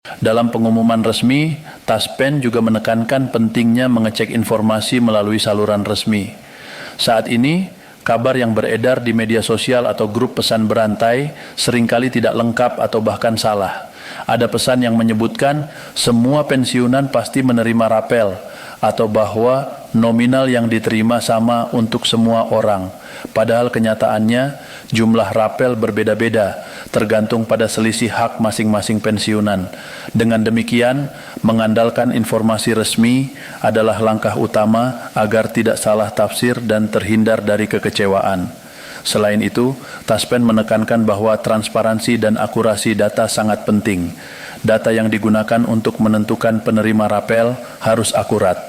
Dalam pengumuman resmi, Taspen juga menekankan pentingnya mengecek informasi melalui saluran resmi. Saat ini, kabar yang beredar di media sosial atau grup pesan berantai seringkali tidak lengkap atau bahkan salah. Ada pesan yang menyebutkan semua pensiunan pasti menerima rapel, atau bahwa nominal yang diterima sama untuk semua orang. Padahal kenyataannya jumlah rapel berbeda-beda, tergantung pada selisih hak masing-masing pensiunan. Dengan demikian, mengandalkan informasi resmi adalah langkah utama agar tidak salah tafsir dan terhindar dari kekecewaan. Selain itu, Taspen menekankan bahwa transparansi dan akurasi data sangat penting. Data yang digunakan untuk menentukan penerima rapel harus akurat.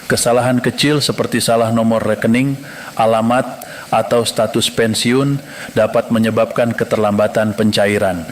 Kesalahan kecil seperti salah nomor rekening, alamat, atau status pensiun dapat menyebabkan keterlambatan pencairan.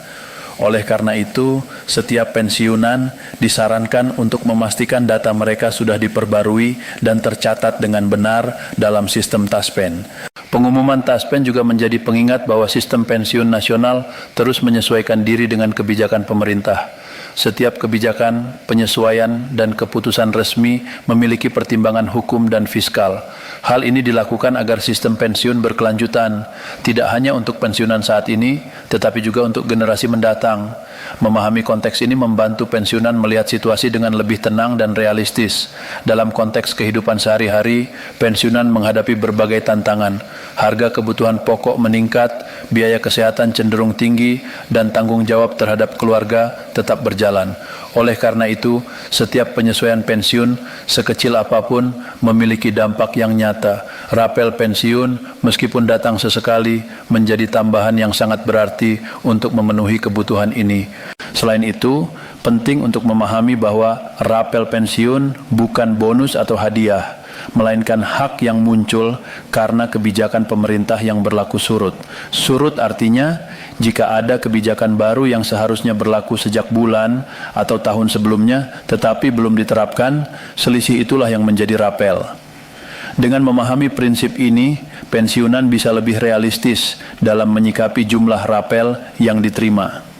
Oleh karena itu, setiap pensiunan disarankan untuk memastikan data mereka sudah diperbarui dan tercatat dengan benar dalam sistem Taspen. Pengumuman Taspen juga menjadi pengingat bahwa sistem pensiun nasional terus menyesuaikan diri dengan kebijakan pemerintah. Setiap kebijakan, penyesuaian, dan keputusan resmi memiliki pertimbangan hukum dan fiskal. Hal ini dilakukan agar sistem pensiun berkelanjutan, tidak hanya untuk pensiunan saat ini, tetapi juga untuk generasi mendatang. Memahami konteks ini membantu pensiunan melihat situasi dengan lebih tenang dan realistis. Dalam konteks kehidupan sehari-hari, pensiunan menghadapi berbagai tantangan. Harga kebutuhan pokok meningkat, biaya kesehatan cenderung tinggi, dan tanggung jawab terhadap keluarga tetap berjalan. Oleh karena itu, setiap penyesuaian pensiun, sekecil apapun, memiliki dampak yang nyata. Rapel pensiun, meskipun datang sesekali, menjadi tambahan yang sangat berarti untuk memenuhi kebutuhan ini. Selain itu, penting untuk memahami bahwa rapel pensiun bukan bonus atau hadiah, melainkan hak yang muncul karena kebijakan pemerintah yang berlaku surut. Surut artinya, jika ada kebijakan baru yang seharusnya berlaku sejak bulan atau tahun sebelumnya, tetapi belum diterapkan, selisih itulah yang menjadi rapel. Dengan memahami prinsip ini, pensiunan bisa lebih realistis dalam menyikapi jumlah rapel yang diterima.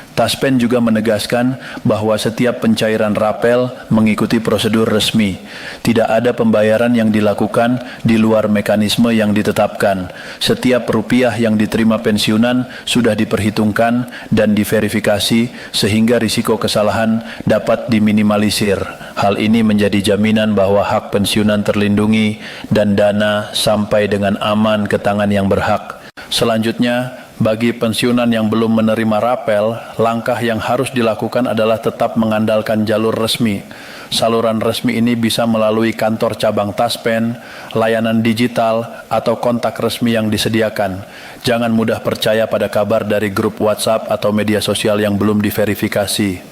Taspen juga menegaskan bahwa setiap pencairan rapel mengikuti prosedur resmi. Tidak ada pembayaran yang dilakukan di luar mekanisme yang ditetapkan. Setiap rupiah yang diterima pensiunan sudah diperhitungkan dan diverifikasi sehingga risiko kesalahan dapat diminimalisir. Hal ini menjadi jaminan bahwa hak pensiunan terlindungi dan dana sampai dengan aman ke tangan yang berhak. Selanjutnya, bagi pensiunan yang belum menerima rapel, langkah yang harus dilakukan adalah tetap mengandalkan jalur resmi. Saluran resmi ini bisa melalui kantor cabang Taspen, layanan digital, atau kontak resmi yang disediakan. Jangan mudah percaya pada kabar dari grup WhatsApp atau media sosial yang belum diverifikasi.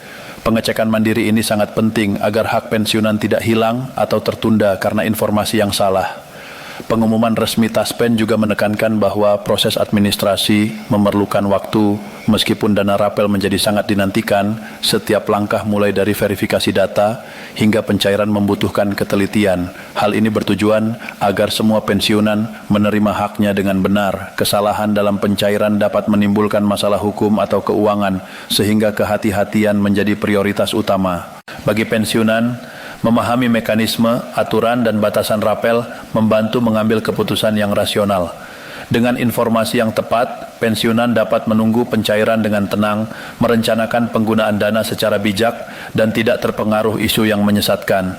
Pengecekan mandiri ini sangat penting agar hak pensiunan tidak hilang atau tertunda karena informasi yang salah. Pengumuman resmi Taspen juga menekankan bahwa proses administrasi memerlukan waktu. Meskipun dana rapel menjadi sangat dinantikan, setiap langkah mulai dari verifikasi data hingga pencairan membutuhkan ketelitian. Hal ini bertujuan agar semua pensiunan menerima haknya dengan benar. Kesalahan dalam pencairan dapat menimbulkan masalah hukum atau keuangan, sehingga kehati-hatian menjadi prioritas utama. Bagi pensiunan, memahami mekanisme, aturan, dan batasan rapel membantu mengambil keputusan yang rasional. Dengan informasi yang tepat, pensiunan dapat menunggu pencairan dengan tenang, merencanakan penggunaan dana secara bijak, dan tidak terpengaruh isu yang menyesatkan.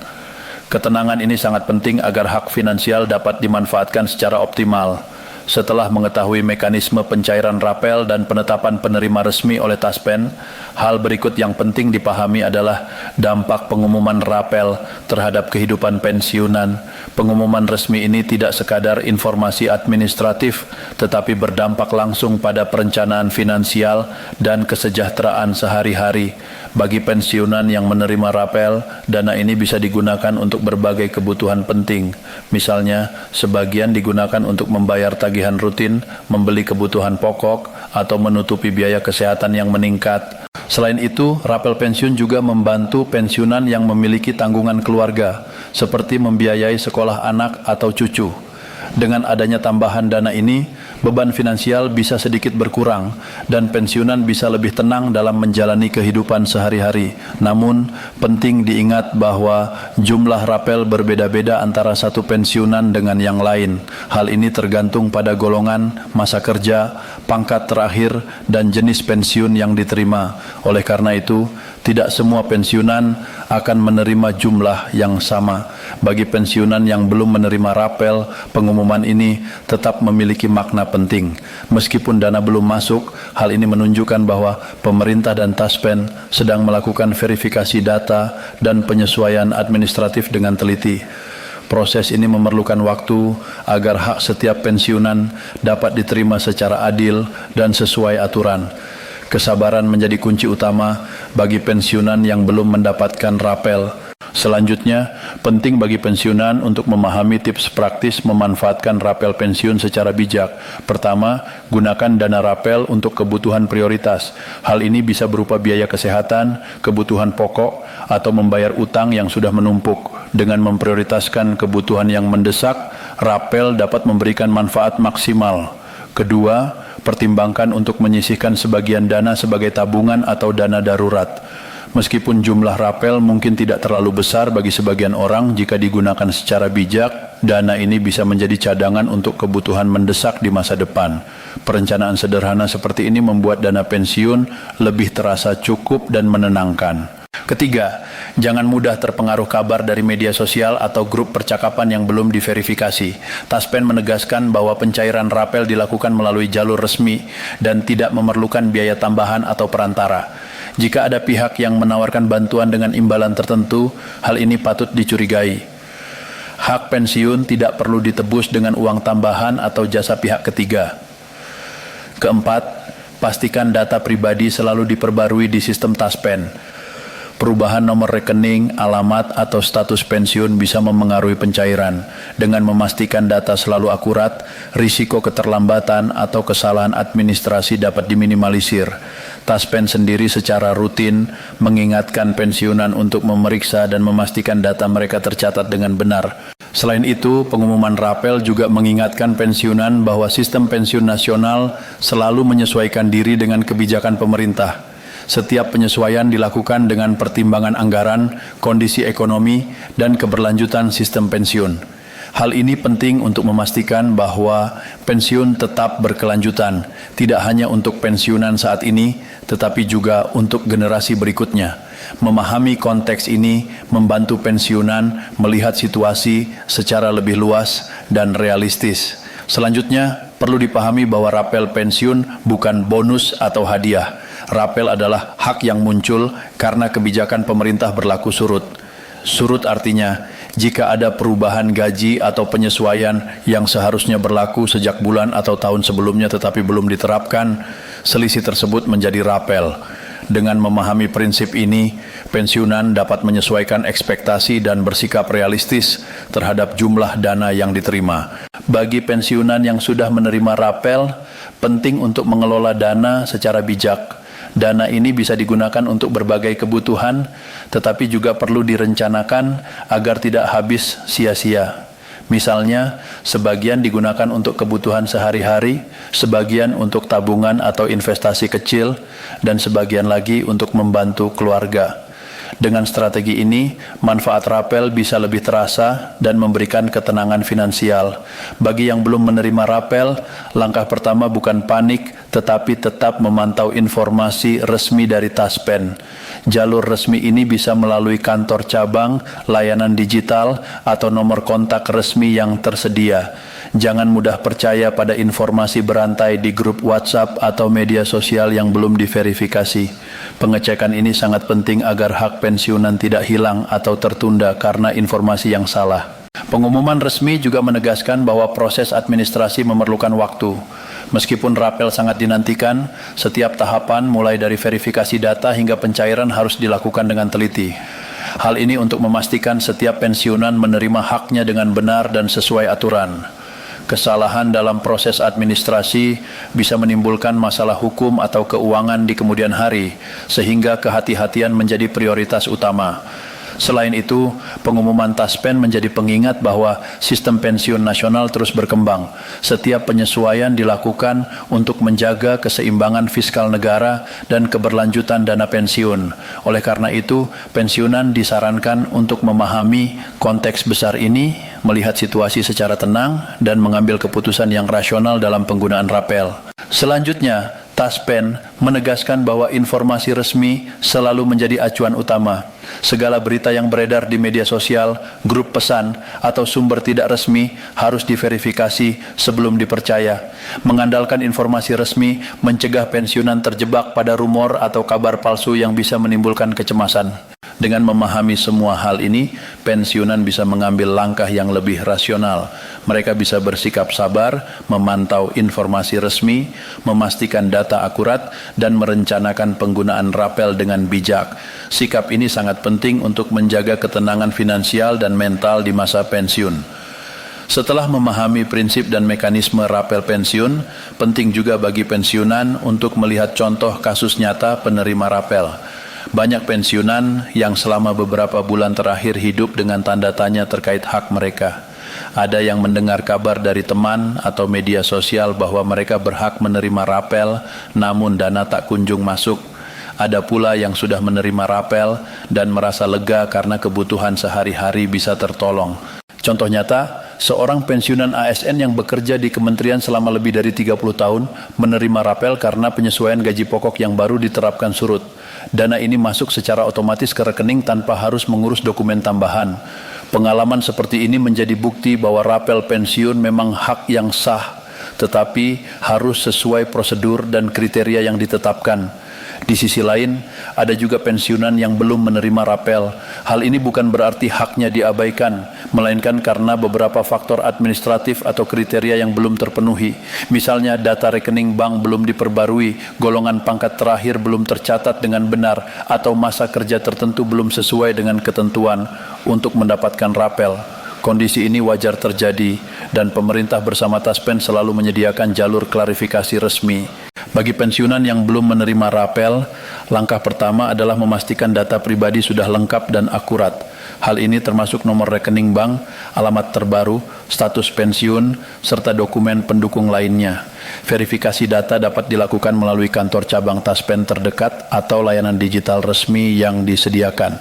Ketenangan ini sangat penting agar hak finansial dapat dimanfaatkan secara optimal. Setelah mengetahui mekanisme pencairan rapel dan penetapan penerima resmi oleh Taspen, hal berikut yang penting dipahami adalah dampak pengumuman rapel terhadap kehidupan pensiunan. Pengumuman resmi ini tidak sekadar informasi administratif, tetapi berdampak langsung pada perencanaan finansial dan kesejahteraan sehari-hari. Bagi pensiunan yang menerima rapel, dana ini bisa digunakan untuk berbagai kebutuhan penting. Misalnya, sebagian digunakan untuk membayar tagihan rutin, membeli kebutuhan pokok, atau menutupi biaya kesehatan yang meningkat. Selain itu, rapel pensiun juga membantu pensiunan yang memiliki tanggungan keluarga, seperti membiayai sekolah anak atau cucu. Dengan adanya tambahan dana ini, beban finansial bisa sedikit berkurang dan pensiunan bisa lebih tenang dalam menjalani kehidupan sehari-hari. Namun, penting diingat bahwa jumlah rapel berbeda-beda antara satu pensiunan dengan yang lain. Hal ini tergantung pada golongan, masa kerja, pangkat terakhir, dan jenis pensiun yang diterima. Oleh karena itu, tidak semua pensiunan akan menerima jumlah yang sama. Bagi pensiunan yang belum menerima rapel, pengumuman ini tetap memiliki makna penting. Meskipun dana belum masuk, hal ini menunjukkan bahwa pemerintah dan Taspen sedang melakukan verifikasi data dan penyesuaian administratif dengan teliti. Proses ini memerlukan waktu agar hak setiap pensiunan dapat diterima secara adil dan sesuai aturan. Kesabaran menjadi kunci utama bagi pensiunan yang belum mendapatkan rapel. Selanjutnya, penting bagi pensiunan untuk memahami tips praktis memanfaatkan rapel pensiun secara bijak. Pertama, gunakan dana rapel untuk kebutuhan prioritas. Hal ini bisa berupa biaya kesehatan, kebutuhan pokok, atau membayar utang yang sudah menumpuk. Dengan memprioritaskan kebutuhan yang mendesak, rapel dapat memberikan manfaat maksimal. Kedua, pertimbangkan untuk menyisihkan sebagian dana sebagai tabungan atau dana darurat. Meskipun jumlah rapel mungkin tidak terlalu besar bagi sebagian orang, jika digunakan secara bijak, dana ini bisa menjadi cadangan untuk kebutuhan mendesak di masa depan. Perencanaan sederhana seperti ini membuat dana pensiun lebih terasa cukup dan menenangkan. Ketiga, jangan mudah terpengaruh kabar dari media sosial atau grup percakapan yang belum diverifikasi. Taspen menegaskan bahwa pencairan rapel dilakukan melalui jalur resmi dan tidak memerlukan biaya tambahan atau perantara. Jika ada pihak yang menawarkan bantuan dengan imbalan tertentu, hal ini patut dicurigai. Hak pensiun tidak perlu ditebus dengan uang tambahan atau jasa pihak ketiga. Keempat, pastikan data pribadi selalu diperbarui di sistem Taspen. Perubahan nomor rekening, alamat, atau status pensiun bisa memengaruhi pencairan. Dengan memastikan data selalu akurat, risiko keterlambatan atau kesalahan administrasi dapat diminimalisir. Taspen sendiri secara rutin mengingatkan pensiunan untuk memeriksa dan memastikan data mereka tercatat dengan benar. Selain itu, pengumuman rapel juga mengingatkan pensiunan bahwa sistem pensiun nasional selalu menyesuaikan diri dengan kebijakan pemerintah. Setiap penyesuaian dilakukan dengan pertimbangan anggaran, kondisi ekonomi, dan keberlanjutan sistem pensiun. Hal ini penting untuk memastikan bahwa pensiun tetap berkelanjutan, tidak hanya untuk pensiunan saat ini, tetapi juga untuk generasi berikutnya. Memahami konteks ini membantu pensiunan melihat situasi secara lebih luas dan realistis. Selanjutnya, perlu dipahami bahwa rapel pensiun bukan bonus atau hadiah. Rapel adalah hak yang muncul karena kebijakan pemerintah berlaku surut. Surut artinya, jika ada perubahan gaji atau penyesuaian yang seharusnya berlaku sejak bulan atau tahun sebelumnya tetapi belum diterapkan, selisih tersebut menjadi rapel. Dengan memahami prinsip ini, pensiunan dapat menyesuaikan ekspektasi dan bersikap realistis terhadap jumlah dana yang diterima. Bagi pensiunan yang sudah menerima rapel, penting untuk mengelola dana secara bijak. Dana ini bisa digunakan untuk berbagai kebutuhan, tetapi juga perlu direncanakan agar tidak habis sia-sia. Misalnya, sebagian digunakan untuk kebutuhan sehari-hari, sebagian untuk tabungan atau investasi kecil, dan sebagian lagi untuk membantu keluarga. Dengan strategi ini, manfaat rapel bisa lebih terasa dan memberikan ketenangan finansial. Bagi yang belum menerima rapel, langkah pertama bukan panik, tetapi tetap memantau informasi resmi dari Taspen. Jalur resmi ini bisa melalui kantor cabang, layanan digital, atau nomor kontak resmi yang tersedia. Jangan mudah percaya pada informasi berantai di grup WhatsApp atau media sosial yang belum diverifikasi. Pengecekan ini sangat penting agar hak pensiunan tidak hilang atau tertunda karena informasi yang salah. Pengumuman resmi juga menegaskan bahwa proses administrasi memerlukan waktu. Meskipun rapel sangat dinantikan, setiap tahapan mulai dari verifikasi data hingga pencairan harus dilakukan dengan teliti. Hal ini untuk memastikan setiap pensiunan menerima haknya dengan benar dan sesuai aturan. Kesalahan dalam proses administrasi bisa menimbulkan masalah hukum atau keuangan di kemudian hari, sehingga kehati-hatian menjadi prioritas utama. Selain itu, pengumuman Taspen menjadi pengingat bahwa sistem pensiun nasional terus berkembang. Setiap penyesuaian dilakukan untuk menjaga keseimbangan fiskal negara dan keberlanjutan dana pensiun. Oleh karena itu, pensiunan disarankan untuk memahami konteks besar ini, melihat situasi secara tenang, dan mengambil keputusan yang rasional dalam penggunaan rapel. Selanjutnya, Taspen menegaskan bahwa informasi resmi selalu menjadi acuan utama. Segala berita yang beredar di media sosial, grup pesan, atau sumber tidak resmi harus diverifikasi sebelum dipercaya. Mengandalkan informasi resmi mencegah pensiunan terjebak pada rumor atau kabar palsu yang bisa menimbulkan kecemasan. Dengan memahami semua hal ini, pensiunan bisa mengambil langkah yang lebih rasional. Mereka bisa bersikap sabar, memantau informasi resmi, memastikan data akurat, dan merencanakan penggunaan rapel dengan bijak. Sikap ini sangat penting untuk menjaga ketenangan finansial dan mental di masa pensiun. Setelah memahami prinsip dan mekanisme rapel pensiun, penting juga bagi pensiunan untuk melihat contoh kasus nyata penerima rapel. Banyak pensiunan yang selama beberapa bulan terakhir hidup dengan tanda tanya terkait hak mereka. Ada yang mendengar kabar dari teman atau media sosial bahwa mereka berhak menerima rapel, namun dana tak kunjung masuk. Ada pula yang sudah menerima rapel dan merasa lega karena kebutuhan sehari-hari bisa tertolong. Contoh nyata, seorang pensiunan ASN yang bekerja di kementerian selama lebih dari 30 tahun menerima rapel karena penyesuaian gaji pokok yang baru diterapkan surut. Dana ini masuk secara otomatis ke rekening tanpa harus mengurus dokumen tambahan. Pengalaman seperti ini menjadi bukti bahwa rapel pensiun memang hak yang sah, tetapi harus sesuai prosedur dan kriteria yang ditetapkan. Di sisi lain, ada juga pensiunan yang belum menerima rapel. Hal ini bukan berarti haknya diabaikan, melainkan karena beberapa faktor administratif atau kriteria yang belum terpenuhi. Misalnya data rekening bank belum diperbarui, golongan pangkat terakhir belum tercatat dengan benar, atau masa kerja tertentu belum sesuai dengan ketentuan untuk mendapatkan rapel. Kondisi ini wajar terjadi dan pemerintah bersama Taspen selalu menyediakan jalur klarifikasi resmi. Bagi pensiunan yang belum menerima rapel, langkah pertama adalah memastikan data pribadi sudah lengkap dan akurat. Hal ini termasuk nomor rekening bank, alamat terbaru, status pensiun, serta dokumen pendukung lainnya. Verifikasi data dapat dilakukan melalui kantor cabang Taspen terdekat atau layanan digital resmi yang disediakan.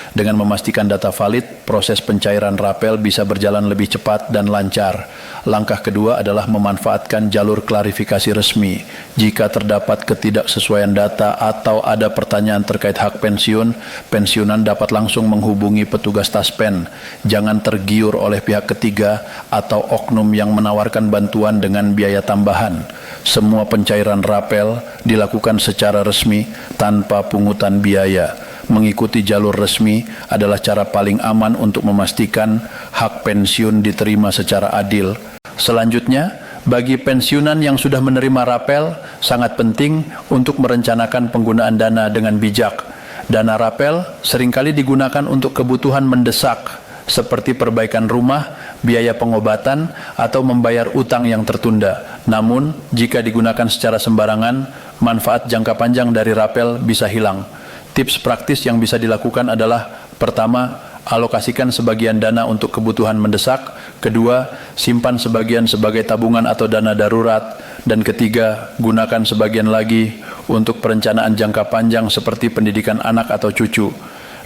Dengan memastikan data valid, proses pencairan rapel bisa berjalan lebih cepat dan lancar. Langkah kedua adalah memanfaatkan jalur klarifikasi resmi. Jika terdapat ketidaksesuaian data atau ada pertanyaan terkait hak pensiun, pensiunan dapat langsung menghubungi petugas Taspen. Jangan tergiur oleh pihak ketiga atau oknum yang menawarkan bantuan dengan biaya tambahan. Semua pencairan rapel dilakukan secara resmi tanpa pungutan biaya. Mengikuti jalur resmi adalah cara paling aman untuk memastikan hak pensiun diterima secara adil. Selanjutnya, bagi pensiunan yang sudah menerima rapel, sangat penting untuk merencanakan penggunaan dana dengan bijak. Dana rapel seringkali digunakan untuk kebutuhan mendesak, seperti perbaikan rumah, biaya pengobatan, atau membayar utang yang tertunda. Namun, jika digunakan secara sembarangan, manfaat jangka panjang dari rapel bisa hilang. Tips praktis yang bisa dilakukan adalah: pertama, alokasikan sebagian dana untuk kebutuhan mendesak; kedua, simpan sebagian sebagai tabungan atau dana darurat; dan ketiga, gunakan sebagian lagi untuk perencanaan jangka panjang seperti pendidikan anak atau cucu.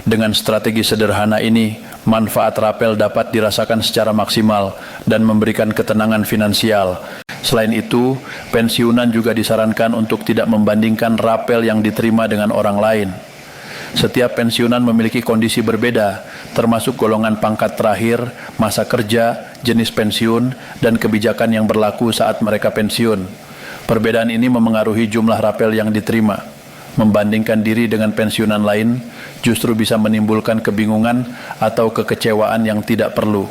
Dengan strategi sederhana ini, manfaat rapel dapat dirasakan secara maksimal dan memberikan ketenangan finansial. Selain itu, pensiunan juga disarankan untuk tidak membandingkan rapel yang diterima dengan orang lain. Setiap pensiunan memiliki kondisi berbeda, termasuk golongan pangkat terakhir, masa kerja, jenis pensiun, dan kebijakan yang berlaku saat mereka pensiun. Perbedaan ini memengaruhi jumlah rapel yang diterima. Membandingkan diri dengan pensiunan lain justru bisa menimbulkan kebingungan atau kekecewaan yang tidak perlu.